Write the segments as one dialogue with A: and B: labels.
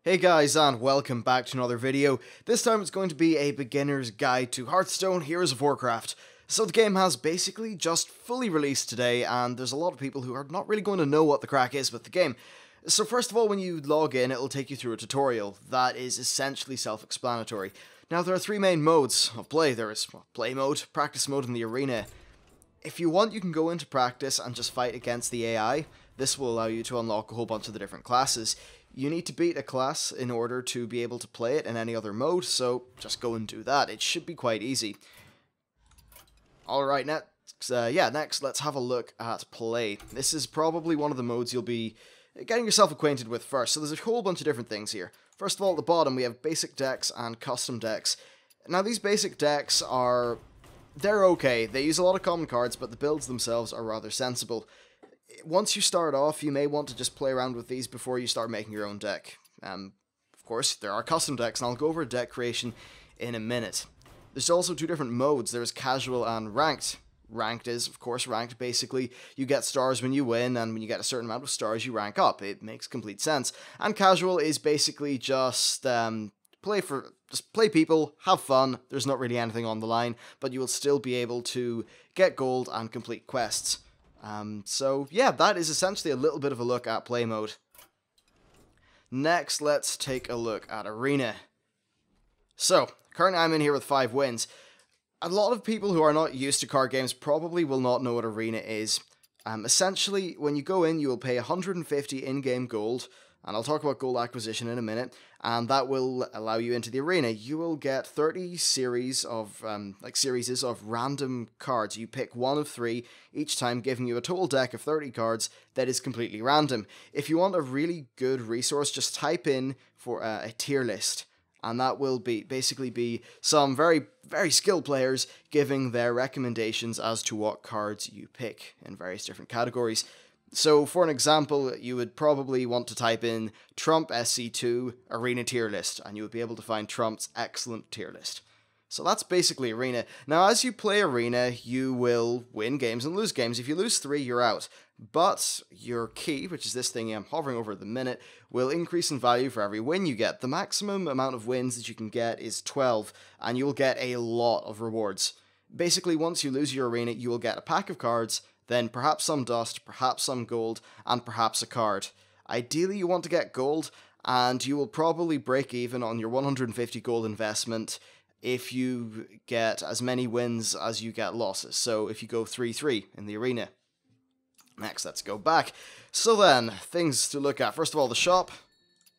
A: Hey guys, and welcome back to another video. This time it's going to be a beginner's guide to Hearthstone Heroes of Warcraft. So the game has basically just fully released today, and there's a lot of people who are not really going to know what the crack is with the game. So first of all, when you log in, it'll take you through a tutorial that is essentially self-explanatory. Now there are three main modes of play. There is play mode, practice mode, and the arena. If you want, you can go into practice and just fight against the AI. This will allow you to unlock a whole bunch of the different classes. You need to beat a class in order to be able to play it in any other mode, so just go and do that. It should be quite easy. Alright, next let's have a look at play. This is probably one of the modes you'll be getting yourself acquainted with first, so there's a whole bunch of different things here. First of all, at the bottom we have basic decks and custom decks. Now these basic decks they're okay. They use a lot of common cards, but the builds themselves are rather sensible. Once you start off, you may want to just play around with these before you start making your own deck. Of course, there are custom decks, and I'll go over deck creation in a minute. There's also two different modes. There's casual and ranked. Ranked is, of course, ranked. Basically, you get stars when you win, and when you get a certain amount of stars, you rank up. It makes complete sense. And casual is basically just play people, have fun. There's not really anything on the line, but you will still be able to get gold and complete quests. So yeah, that is essentially a little bit of a look at play mode. Next, let's take a look at arena. So, currently I'm in here with 5 wins. A lot of people who are not used to card games probably will not know what arena is. Essentially, when you go in, you will pay 150 in-game gold, and I'll talk about gold acquisition in a minute, and that will allow you into the arena. You will get 30 series of random cards. You pick one of 3 each time, giving you a total deck of 30 cards that is completely random. If you want a really good resource, just type in for a tier list, and that will basically be some very, very skilled players giving their recommendations as to what cards you pick in various different categories. So, for an example, you would probably want to type in Trump SC2 Arena tier list, and you would be able to find Trump's excellent tier list. So that's basically Arena. Now, as you play Arena, you will win games and lose games. If you lose 3, you're out. But your key, which is this thing I'm hovering over at the minute, will increase in value for every win you get. The maximum amount of wins that you can get is 12, and you'll get a lot of rewards. Basically, once you lose your Arena, you will get a pack of cards, then perhaps some dust, perhaps some gold, and perhaps a card. Ideally, you want to get gold, and you will probably break even on your 150 gold investment if you get as many wins as you get losses. So if you go 3-3 in the arena. Next, let's go back. So then, things to look at. First of all, the shop.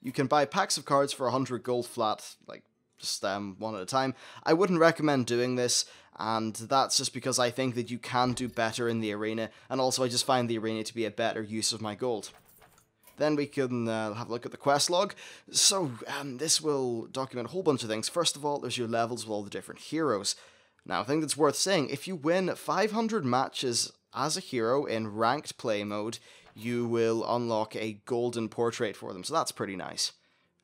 A: You can buy packs of cards for 100 gold flat, just one at a time. I wouldn't recommend doing this, and that's just because I think that you can do better in the arena, and also I just find the arena to be a better use of my gold. Then we can have a look at the quest log. So this will document a whole bunch of things. First of all, there's your levels with all the different heroes. Now, I think that's worth saying, if you win 500 matches as a hero in ranked play mode, you will unlock a golden portrait for them, so that's pretty nice.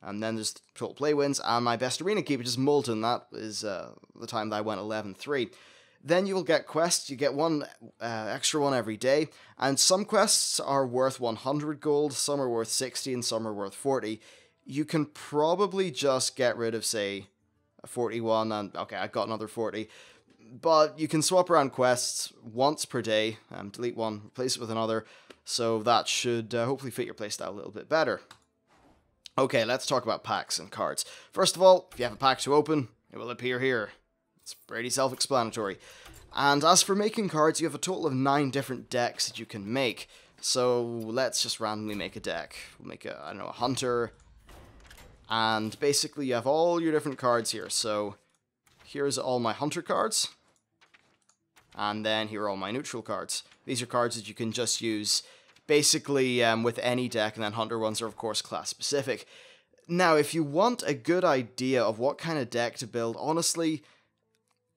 A: And then there's total play wins, and my best arena key, which is Molten. That is the time that I went 11-3. Then you will get quests. You get one extra one every day, and some quests are worth 100 gold, some are worth 60, and some are worth 40. You can probably just get rid of, say, a 41, and okay, I got another 40. But you can swap around quests once per day, delete one, replace it with another, so that should hopefully fit your playstyle a little bit better. Okay, let's talk about packs and cards. First of all, if you have a pack to open, it will appear here. It's pretty self-explanatory. And as for making cards, you have a total of 9 different decks that you can make. So let's just randomly make a deck. We'll make a hunter. And basically you have all your different cards here. So here's all my hunter cards. And then here are all my neutral cards. These are cards that you can just use basically with any deck, and then hunter ones are of course class specific. Now, if you want a good idea of what kind of deck to build, honestly,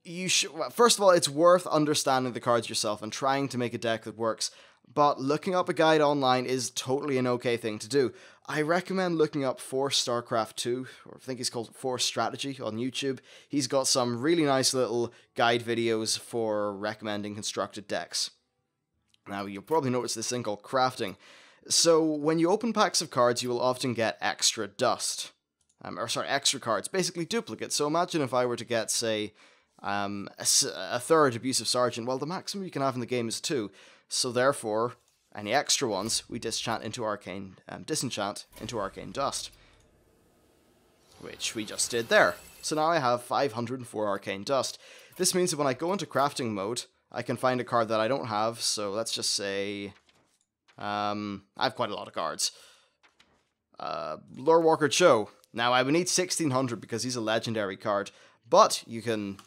A: you should. First of all, it's worth understanding the cards yourself and trying to make a deck that works. But looking up a guide online is totally an okay thing to do. I recommend looking up Force StarCraft 2, or I think he's called Force Strategy on YouTube. He's got some really nice little guide videos for recommending constructed decks. Now, you'll probably notice this thing called crafting. So, when you open packs of cards, you will often get extra dust. extra cards, basically duplicates. So imagine if I were to get, say, a third Abusive Sergeant. Well, the maximum you can have in the game is 2. So therefore, any extra ones we disenchant into Arcane Dust, which we just did there. So now I have 504 Arcane Dust. This means that when I go into crafting mode, I can find a card that I don't have. So let's just say, I have quite a lot of cards. Lore Walker Cho. Now I would need 1600 because he's a legendary card, but you can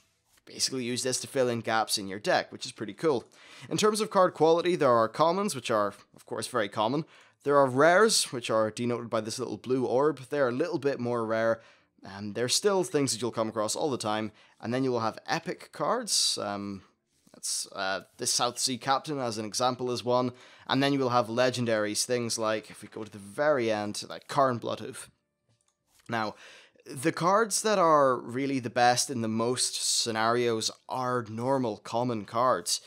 A: basically use this to fill in gaps in your deck, which is pretty cool. In terms of card quality, there are commons, which are, of course, very common. There are rares, which are denoted by this little blue orb. They're a little bit more rare. They're still things that you'll come across all the time. And then you will have epic cards. This South Sea Captain, as an example, is one. And then you will have legendaries, things like, if we go to the very end, like Karn Bloodhoof. Now, the cards that are really the best in the most scenarios are normal, common cards.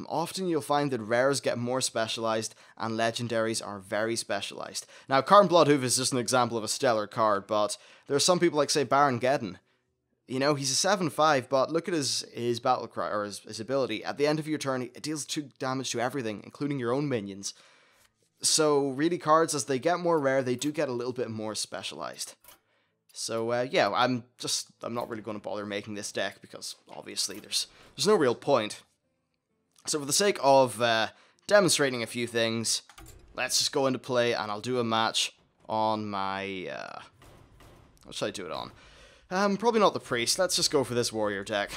A: Often you'll find that rares get more specialized and legendaries are very specialized. Now, Karn Bloodhoof is just an example of a stellar card, but there are some people like, say, Baron Geddon. You know, he's a 7/5, but look at his battle cry, or his ability. At the end of your turn, it deals 2 damage to everything, including your own minions. So, really, cards, as they get more rare, they do get a little bit more specialized. So, yeah, I'm not really going to bother making this deck, because, obviously, there's no real point. So, for the sake of demonstrating a few things, let's just go into play, and I'll do a match on my, what should I do it on? Probably not the Priest. Let's just go for this Warrior deck.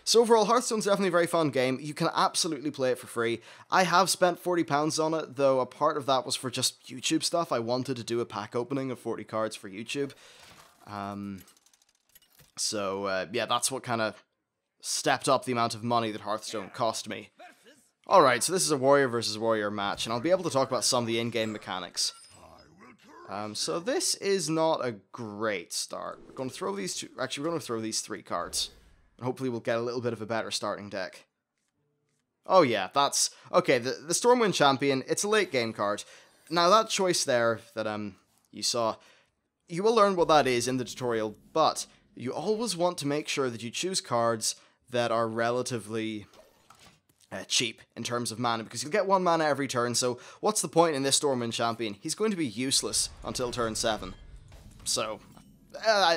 A: So overall, Hearthstone's definitely a very fun game. You can absolutely play it for free. I have spent £40 on it, though a part of that was for just YouTube stuff. I wanted to do a pack opening of 40 cards for YouTube. Yeah, that's what kind of stepped up the amount of money that Hearthstone cost me. Alright, so this is a Warrior versus Warrior match, and I'll be able to talk about some of the in-game mechanics. So this is not a great start. We're going to throw these two. Actually, we're going to throw these 3 cards. And hopefully we'll get a little bit of a better starting deck. Oh yeah, that's... Okay, the Stormwind Champion, it's a late game card. Now that choice there that you saw, you will learn what that is in the tutorial, but you always want to make sure that you choose cards that are relatively... cheap in terms of mana, because you'll get 1 mana every turn, so what's the point in this Stormwind Champion? He's going to be useless until turn 7. So,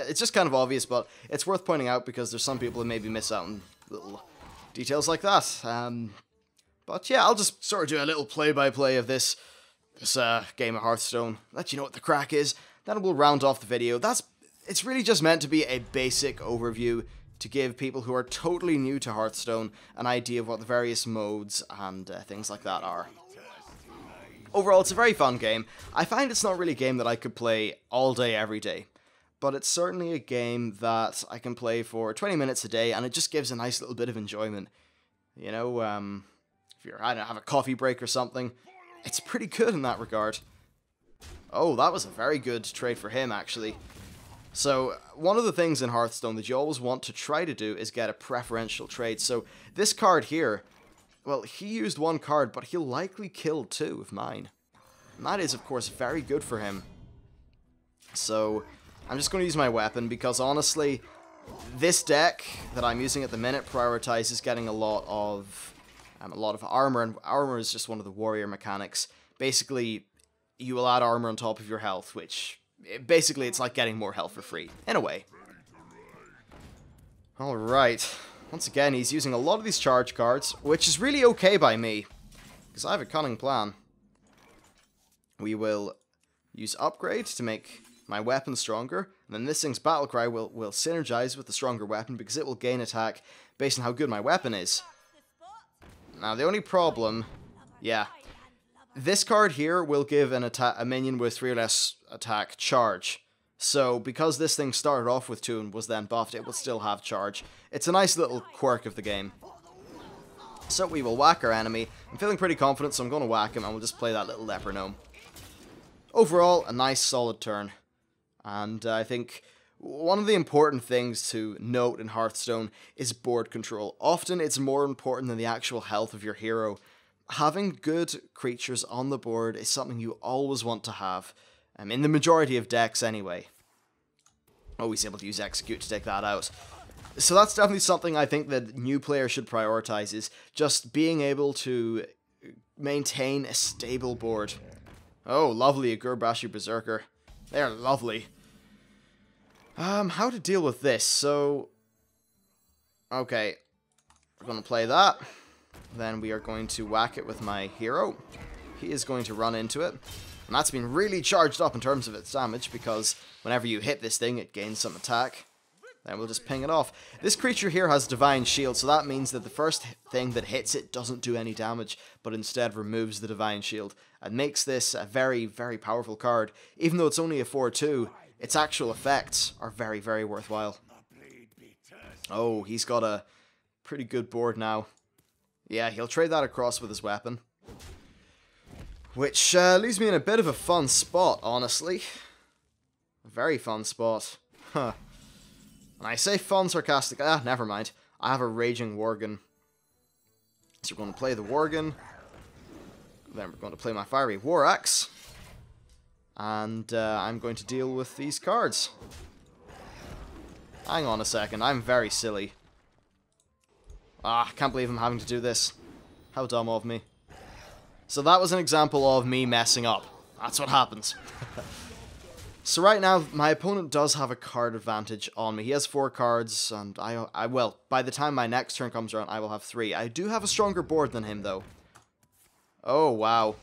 A: it's just kind of obvious, but it's worth pointing out because there's some people who maybe miss out on little details like that. But yeah, I'll just sort of do a little play-by-play of this game of Hearthstone, let you know what the crack is, then we'll round off the video. It's really just meant to be a basic overview to give people who are totally new to Hearthstone an idea of what the various modes and things like that are. Overall, it's a very fun game. I find it's not really a game that I could play all day, every day, but it's certainly a game that I can play for 20 minutes a day, and it just gives a nice little bit of enjoyment. You know, if you're, I don't know, have a coffee break or something, it's pretty good in that regard. Oh, that was a very good trade for him, actually. So, one of the things in Hearthstone that you always want to try to do is get a preferential trade. So, this card here, well, he used 1 card, but he'll likely kill 2 of mine. And that is, of course, very good for him. So, I'm just going to use my weapon, because honestly, this deck that I'm using at the minute prioritizes getting a lot of armor, and armor is just one of the warrior mechanics. Basically, you will add armor on top of your health, which... Basically, it's like getting more health for free, in a way. Alright. Once again, he's using a lot of these charge cards, which is really okay by me, because I have a cunning plan. We will use Upgrade to make my weapon stronger, and then this thing's Battlecry will synergize with the stronger weapon, because it will gain attack based on how good my weapon is. Now, the only problem... Yeah. This card here will give a minion with 3 or less attack charge. So, because this thing started off with 2 and was then buffed, it will still have charge. It's a nice little quirk of the game. So, we will whack our enemy. I'm feeling pretty confident, so I'm going to whack him, and we'll just play that little leper gnome. Overall, a nice solid turn. And I think one of the important things to note in Hearthstone is board control. Often, it's more important than the actual health of your hero. Having good creatures on the board is something you always want to have, in the majority of decks anyway. Oh, he's able to use execute to take that out. So that's definitely something I think that new players should prioritize, is just being able to maintain a stable board. Oh, lovely, a Gurbashi Berserker. They're lovely. How to deal with this? So, okay, we're going to play that. Then we are going to whack it with my hero. He is going to run into it. And that's been really charged up in terms of its damage, because whenever you hit this thing, it gains some attack. Then we'll just ping it off. This creature here has Divine Shield, so that means that the first thing that hits it doesn't do any damage, but instead removes the Divine Shield, and makes this a very, very powerful card. Even though it's only a 4/2, its actual effects are very, very worthwhile. Oh, he's got a pretty good board now. Yeah, he'll trade that across with his weapon. Which leaves me in a bit of a fun spot, honestly. A very fun spot. Huh. And I say fun sarcastic. Ah, never mind. I have a Raging Worgen. So we're going to play the Worgen. Then we're going to play my Fiery War Axe. And I'm going to deal with these cards. Hang on a second. I'm very silly. Ah, can't believe I'm having to do this. How dumb of me. So that was an example of me messing up. That's what happens. So right now, my opponent does have a card advantage on me. He has 4 cards, and I will. By the time my next turn comes around, I will have 3. I do have a stronger board than him, though. Oh, wow.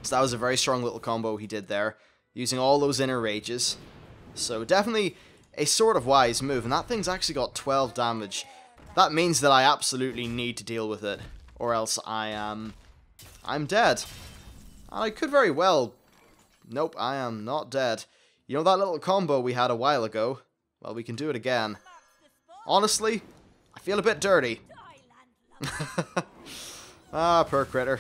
A: So that was a very strong little combo he did there, using all those inner rages. So definitely a sort of wise move, and that thing's actually got 12 damage. That means that I absolutely need to deal with it, or else I'm dead. And I could very well... Nope, I am not dead. You know that little combo we had a while ago? Well, we can do it again. Honestly, I feel a bit dirty. Ah, poor critter.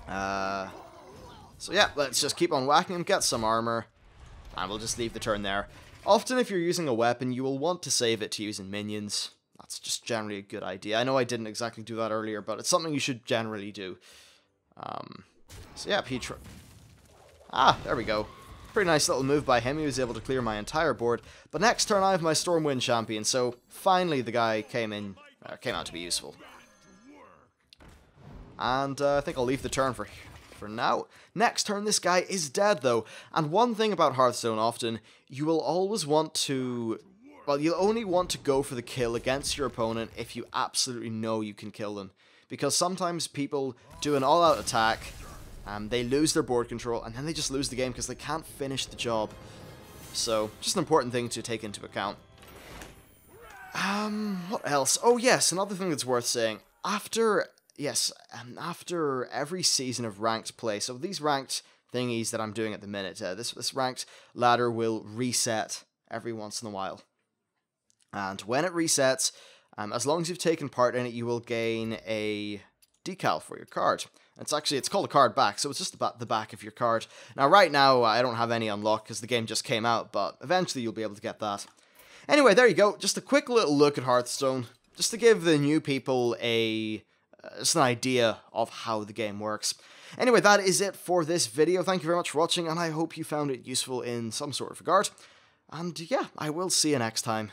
A: So yeah, let's just keep on whacking him, get some armor, and we'll just leave the turn there. Often if you're using a weapon, you will want to save it to use in minions. That's just generally a good idea. I know I didn't exactly do that earlier, but it's something you should generally do. So yeah, Petra. Ah, there we go. Pretty nice little move by him. He was able to clear my entire board. But next turn I have my Stormwind champion, so finally the guy came out to be useful. And I think I'll leave the turn for now. Next turn, this guy is dead, though. And one thing about Hearthstone often, you will always want to... Well, you'll only want to go for the kill against your opponent if you absolutely know you can kill them. Because sometimes people do an all-out attack, they lose their board control, and then they just lose the game because they can't finish the job. So, just an important thing to take into account. What else? Oh yes, another thing that's worth saying. After every season of ranked play, so these ranked thingies that I'm doing at the minute, this ranked ladder will reset every once in a while. And when it resets, as long as you've taken part in it, you will gain a decal for your card. It's called a card back, so it's just the back of your card. Now, right now, I don't have any unlocked because the game just came out, but eventually you'll be able to get that. Anyway, there you go. Just a quick little look at Hearthstone, just to give the new people just an idea of how the game works. Anyway, that is it for this video. Thank you very much for watching, and I hope you found it useful in some sort of regard. And yeah, I will see you next time.